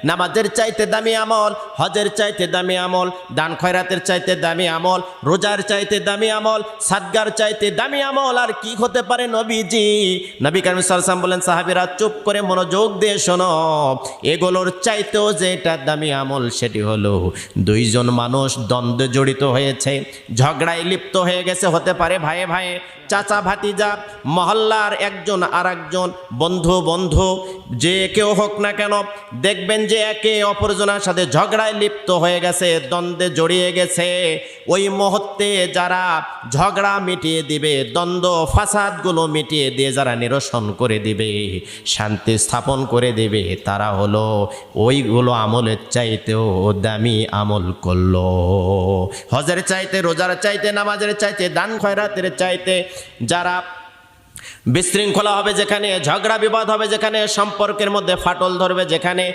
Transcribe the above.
নামাজের চাইতে দামি আমল, হজের চাইতে দামি আমল, দান খয়রাতের চাইতে দামি আমল, রোজার চাইতে দামি আমল, সাদগার চাইতে দামি আমল আর কি হতে পারে নবীজি? নবী করিম সাল্লাল্লাহু আলাইহি ওয়াসাল্লাম বলেন, সাহাবীরা চুপ করে মনোযোগ দিয়ে শোনো, এগুলোর চাইতেও যেটা দামি আমল সেটি হলো দুইজন মানুষ দ্বন্দ্বে জড়িত হয়েছে, ঝগড়ায় লিপ্ত হয়ে গেছে, হতে পারে ভাইয়ে ভাইয়ে, চাচা ভাতিজা, মহল্লার একজন আর একজন, বন্ধু বন্ধু, যে কেউ হোক না কেন, দেখবেন যে একে অপরজনের সাথে ঝগড়ায় লিপ্ত হয়ে গেছে, দ্বন্দ্বে জড়িয়ে গেছে। ওই মুহূর্তে যারা ঝগড়া মিটিয়ে দিবে, দ্বন্দ্ব ফাসাদগুলো মিটিয়ে দিয়ে যারা নিরসন করে দিবে, শান্তি স্থাপন করে দেবে, তারা হলো ওইগুলো আমলের চাইতেও দামি আমল করলো। হজের চাইতে, রোজার চাইতে, নামাজের চাইতে, দান খয়রাতের চাইতে যারা বিশৃঙ্খলা হবে, যেখানে ঝগড়া বিবাদ হবে, যেখানে সম্পর্কের মধ্যে ফাটল ধরবে, যেখানে